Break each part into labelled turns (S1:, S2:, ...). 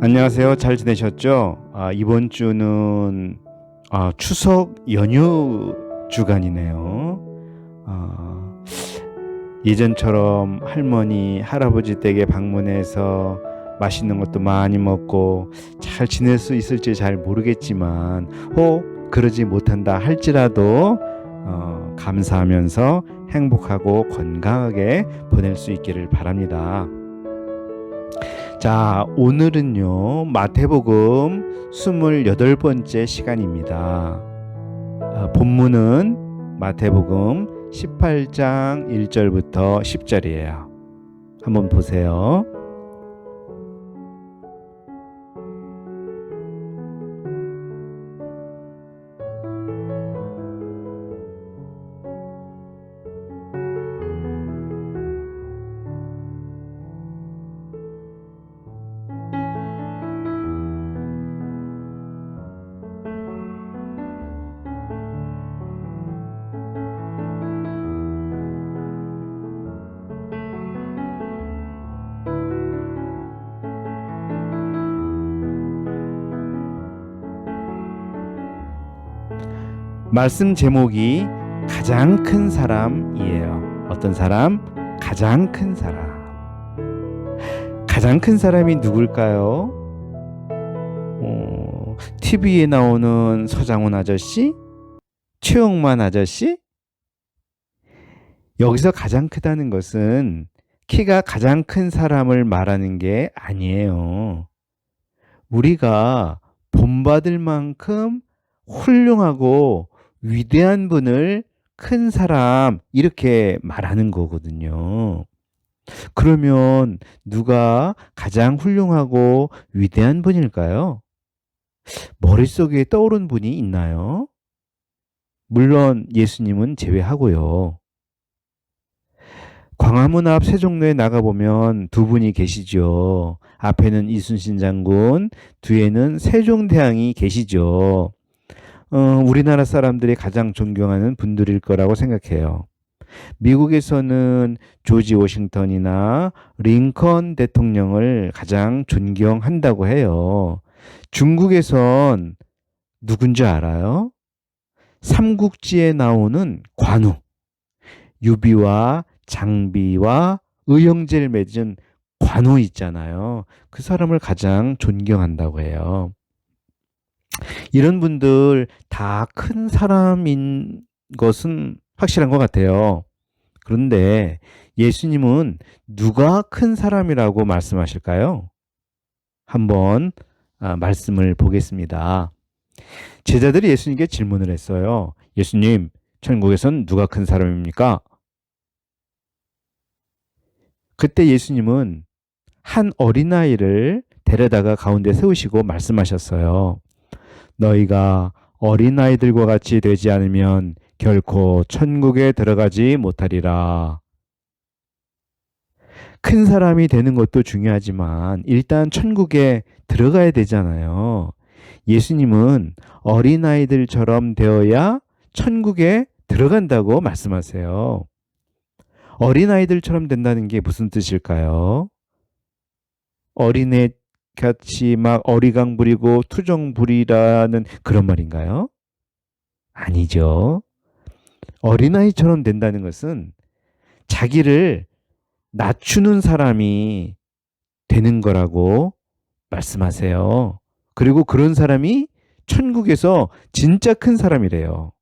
S1: 안녕하세요. 잘 지내셨죠? 이번 주는 추석 연휴 주간이네요. 아, 예전처럼 할머니, 할아버지 댁에 방문해서 맛있는 것도 많이 먹고 잘 지낼 수 있을지 잘 모르겠지만, 혹 그러지 못한다 할지라도 감사하면서 행복하고 건강하게 보낼 수 있기를 바랍니다. 자, 오늘은요, 마태복음 28번째 시간입니다. 본문은 마태복음 18장 1절부터 10절이에요. 한번 보세요. 말씀 제목이 가장 큰 사람이에요. 어떤 사람? 가장 큰 사람. 가장 큰 사람이 누굴까요? TV에 나오는 서장훈 아저씨? 최영만 아저씨? 여기서 가장 크다는 것은 키가 가장 큰 사람을 말하는 게 아니에요. 우리가 본받을 만큼 훌륭하고 위대한 분을 큰 사람 이렇게 말하는 거거든요. 그러면 누가 가장 훌륭하고 위대한 분일까요? 머릿속에 떠오른 분이 있나요? 물론 예수님은 제외하고요. 광화문 앞 세종로에 나가보면 두 분이 계시죠. 앞에는 이순신 장군, 뒤에는 세종대왕이 계시죠. 우리나라 사람들이 가장 존경하는 분들일 거라고 생각해요. 미국에서는 조지 워싱턴이나 링컨 대통령을 가장 존경한다고 해요. 중국에선 누군지 알아요? 삼국지에 나오는 관우, 유비와 장비와 의형제를 맺은 관우 있잖아요. 그 사람을 가장 존경한다고 해요. 이런 분들 다 큰 사람인 것은 확실한 것 같아요. 그런데 예수님은 누가 큰 사람이라고 말씀하실까요? 한번 말씀을 보겠습니다. 제자들이 예수님께 질문을 했어요. 예수님, 천국에선 누가 큰 사람입니까? 그때 예수님은 한 어린아이를 데려다가 가운데 세우시고 말씀하셨어요. 너희가 어린아이들과 같이 되지 않으면 결코 천국에 들어가지 못하리라. 큰 사람이 되는 것도 중요하지만 일단 천국에 들어가야 되잖아요. 예수님은 어린아이들처럼 되어야 천국에 들어간다고 말씀하세요. 어린아이들처럼 된다는 게 무슨 뜻일까요? 어린애 같이 막 어리광 부리고 투정 부리라는 그런 말인가요? 아니죠. 어린아이처럼 된다는 것은 자기를 낮추는 사람이 되는 거라고 말씀하세요. 그리고 그런 사람이 천국에서 진짜 큰 사람이래요.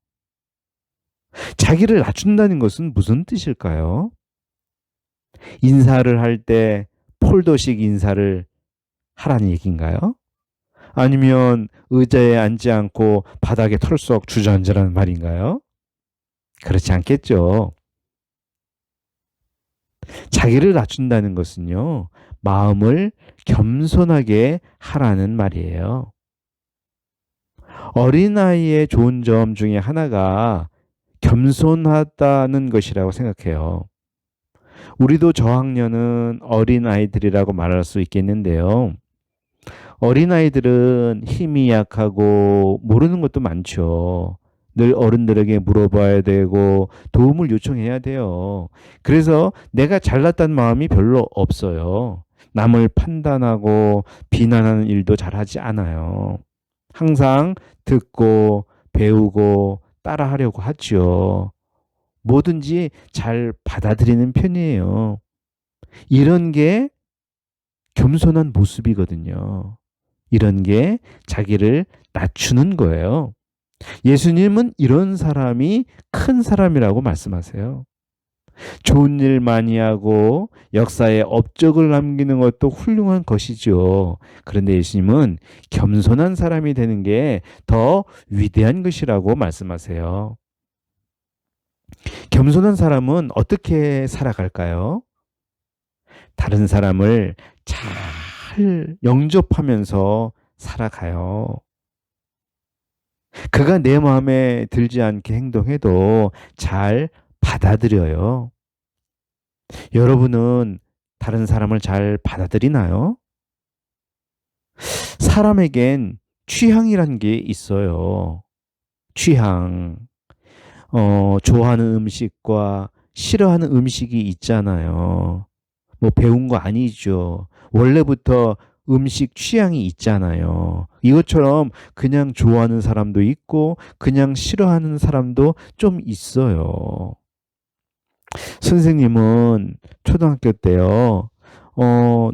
S1: 자기를 낮춘다는 것은 무슨 뜻일까요? 인사를 할 때 폴더식 인사를 하라는 얘기인가요? 아니면 의자에 앉지 않고 바닥에 털썩 주저앉으라는 말인가요? 그렇지 않겠죠. 자기를 낮춘다는 것은요, 마음을 겸손하게 하라는 말이에요. 어린아이의 좋은 점 중에 하나가 겸손하다는 것이라고 생각해요. 우리도 저학년은 어린아이들이라고 말할 수 있겠는데요. 어린아이들은 힘이 약하고 모르는 것도 많죠. 늘 어른들에게 물어봐야 되고 도움을 요청해야 돼요. 그래서 내가 잘났다는 마음이 별로 없어요. 남을 판단하고 비난하는 일도 잘하지 않아요. 항상 듣고 배우고 따라하려고 하죠. 뭐든지 잘 받아들이는 편이에요. 이런 게 겸손한 모습이거든요. 이런 게 자기를 낮추는 거예요. 예수님은 이런 사람이 큰 사람이라고 말씀하세요. 좋은 일 많이 하고 역사에 업적을 남기는 것도 훌륭한 것이죠. 그런데 예수님은 겸손한 사람이 되는 게 더 위대한 것이라고 말씀하세요. 겸손한 사람은 어떻게 살아갈까요? 다른 사람을 잘 영접하면서 살아가요. 그가 내 마음에 들지 않게 행동해도 잘 받아들여요. 여러분은 다른 사람을 잘 받아들이나요? 사람에겐 취향이란 게 있어요. 취향. 좋아하는 음식과 싫어하는 음식이 있잖아요. 뭐 배운 거 아니죠. 원래부터 음식 취향이 있잖아요. 이것처럼 그냥 좋아하는 사람도 있고 그냥 싫어하는 사람도 좀 있어요. 선생님은 초등학교 때요.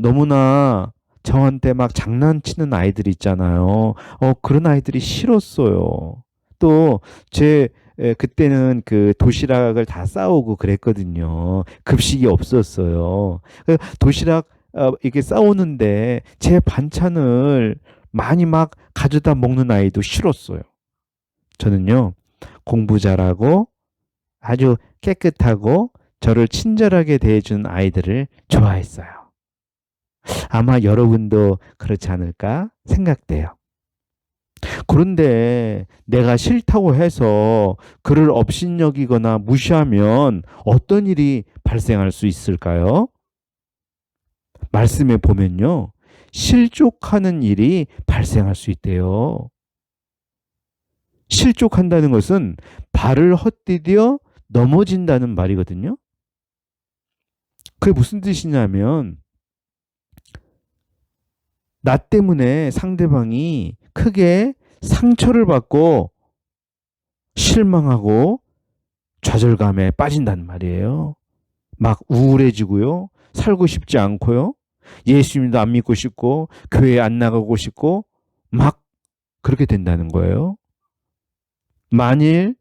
S1: 너무나 저한테 막 장난치는 아이들 있잖아요. 그런 아이들이 싫었어요. 또 그때는 그 도시락을 다 싸오고 그랬거든요. 급식이 없었어요. 도시락 이렇게 싸오는데 제 반찬을 많이 막 가져다 먹는 아이도 싫었어요. 저는요, 공부 잘하고 아주 깨끗하고 저를 친절하게 대해준 아이들을 좋아했어요. 아마 여러분도 그렇지 않을까 생각돼요. 그런데 내가 싫다고 해서 그를 업신여기거나 무시하면 어떤 일이 발생할 수 있을까요? 말씀에 보면요. 실족하는 일이 발생할 수 있대요. 실족한다는 것은 발을 헛디뎌 넘어진다는 말이거든요. 그게 무슨 뜻이냐면 나 때문에 상대방이 크게 상처를 받고 실망하고 좌절감에 빠진단 말이에요. 막 우울해지고요. 살고 싶지 않고요. 예수님도 안 믿고 싶고 교회 안 나가고 싶고 막 그렇게 된다는 거예요. 만일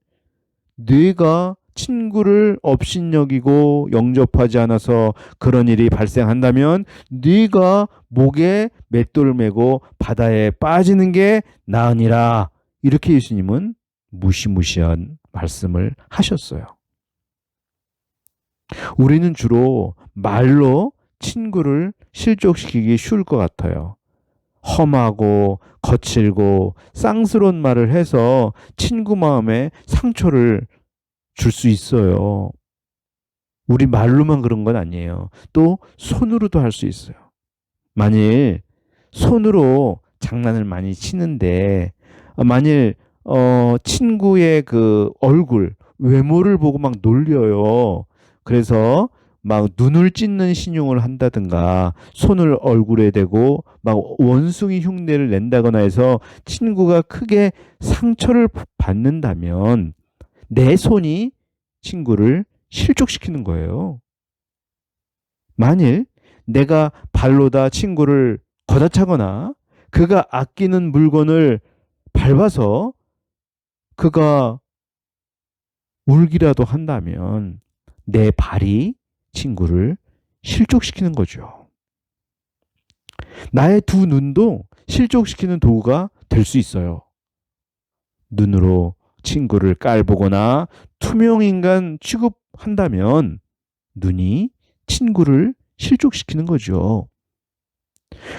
S1: 네가 친구를 업신여기고 영접하지 않아서 그런 일이 발생한다면 네가 목에 맷돌을 메고 바다에 빠지는 게 나으니라. 이렇게 예수님은 무시무시한 말씀을 하셨어요. 우리는 주로 말로 친구를 실족시키기 쉬울 것 같아요. 험하고 거칠고 쌍스러운 말을 해서 친구 마음에 상처를 줄 수 있어요. 우리 말로만 그런 건 아니에요. 또 손으로도 할 수 있어요. 만일 손으로 장난을 많이 치는데 만일 친구의 그 얼굴 외모를 보고 막 놀려요. 그래서 막 눈을 찢는 신용을 한다든가 손을 얼굴에 대고 막 원숭이 흉내를 낸다거나 해서 친구가 크게 상처를 받는다면 내 손이 친구를 실족시키는 거예요. 만일 내가 발로다 친구를 걷어차거나 그가 아끼는 물건을 밟아서 그가 울기라도 한다면 내 발이 친구를 실족시키는 거죠. 나의 두 눈도 실족시키는 도구가 될 수 있어요. 눈으로 친구를 깔보거나 투명인간 취급한다면 눈이 친구를 실족시키는 거죠.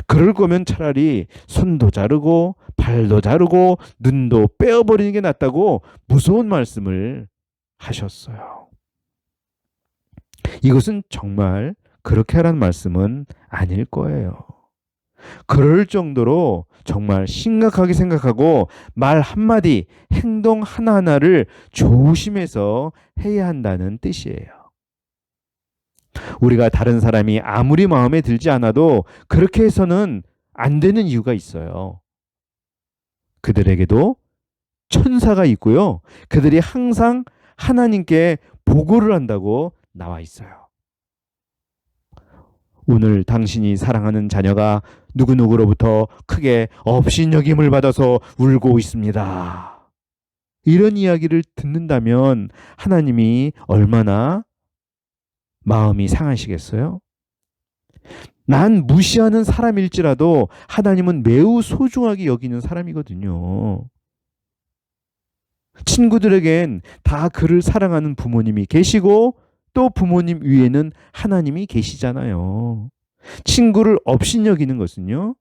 S1: 그럴 거면 차라리 손도 자르고 발도 자르고 눈도 빼어버리는 게 낫다고 무서운 말씀을 하셨어요. 이것은 정말 그렇게 하라는 말씀은 아닐 거예요. 그럴 정도로 정말 심각하게 생각하고 말 한마디, 행동 하나하나를 조심해서 해야 한다는 뜻이에요. 우리가 다른 사람이 아무리 마음에 들지 않아도 그렇게 해서는 안 되는 이유가 있어요. 그들에게도 천사가 있고요. 그들이 항상 하나님께 보고를 한다고 나와 있어요. 오늘 당신이 사랑하는 자녀가 누구누구로부터 크게 업신여김을 받아서 울고 있습니다. 이런 이야기를 듣는다면 하나님이 얼마나 마음이 상하시겠어요? 난 무시하는 사람일지라도 하나님은 매우 소중하게 여기는 사람이거든요. 친구들에겐 다 그를 사랑하는 부모님이 계시고 또 부모님 위에는 하나님이 계시잖아요. 친구를 업신여기는 것은요,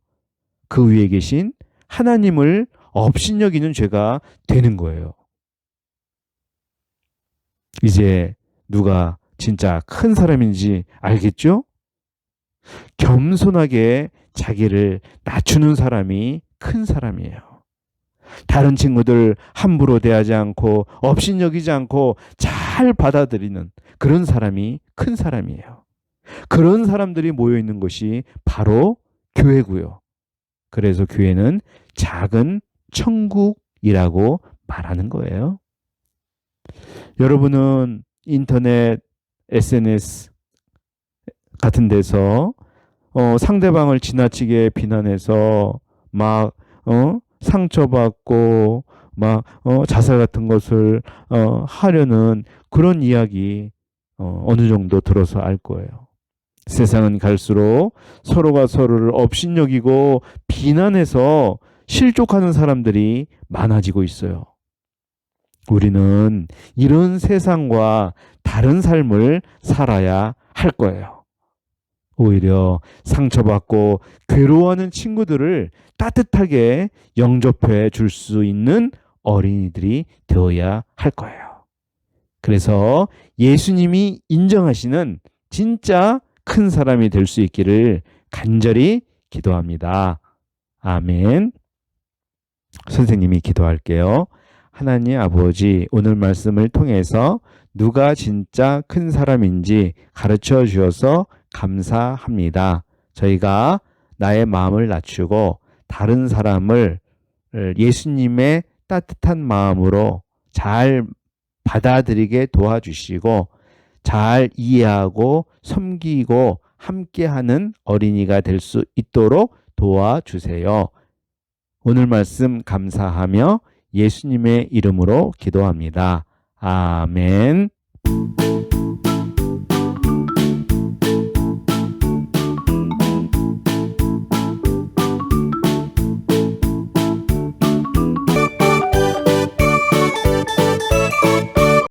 S1: 그 위에 계신 하나님을 업신여기는 죄가 되는 거예요. 이제 누가 진짜 큰 사람인지 알겠죠? 겸손하게 자기를 낮추는 사람이 큰 사람이에요. 다른 친구들 함부로 대하지 않고 업신여기지 않고 잘 받아들이는 그런 사람이 큰 사람이에요. 그런 사람들이 모여 있는 것이 바로 교회고요. 그래서 교회는 작은 천국이라고 말하는 거예요. 여러분은 인터넷, SNS 같은 데서 상대방을 지나치게 비난해서 막 상처받고 막 자살 같은 것을 하려는 그런 이야기 어느 정도 들어서 알 거예요. 세상은 갈수록 서로가 서로를 업신여기고 비난해서 실족하는 사람들이 많아지고 있어요. 우리는 이런 세상과 다른 삶을 살아야 할 거예요. 오히려 상처받고 괴로워하는 친구들을 따뜻하게 영접해 줄 수 있는 어린이들이 되어야 할 거예요. 그래서 예수님이 인정하시는 진짜 큰 사람이 될 수 있기를 간절히 기도합니다. 아멘. 선생님이 기도할게요. 하나님 아버지, 오늘 말씀을 통해서 누가 진짜 큰 사람인지 가르쳐 주셔서 감사합니다. 저희가 나의 마음을 낮추고 다른 사람을 예수님의 따뜻한 마음으로 잘 받아들이게 도와주시고 잘 이해하고 섬기고 함께하는 어린이가 될 수 있도록 도와주세요. 오늘 말씀 감사하며 예수님의 이름으로 기도합니다. 아멘.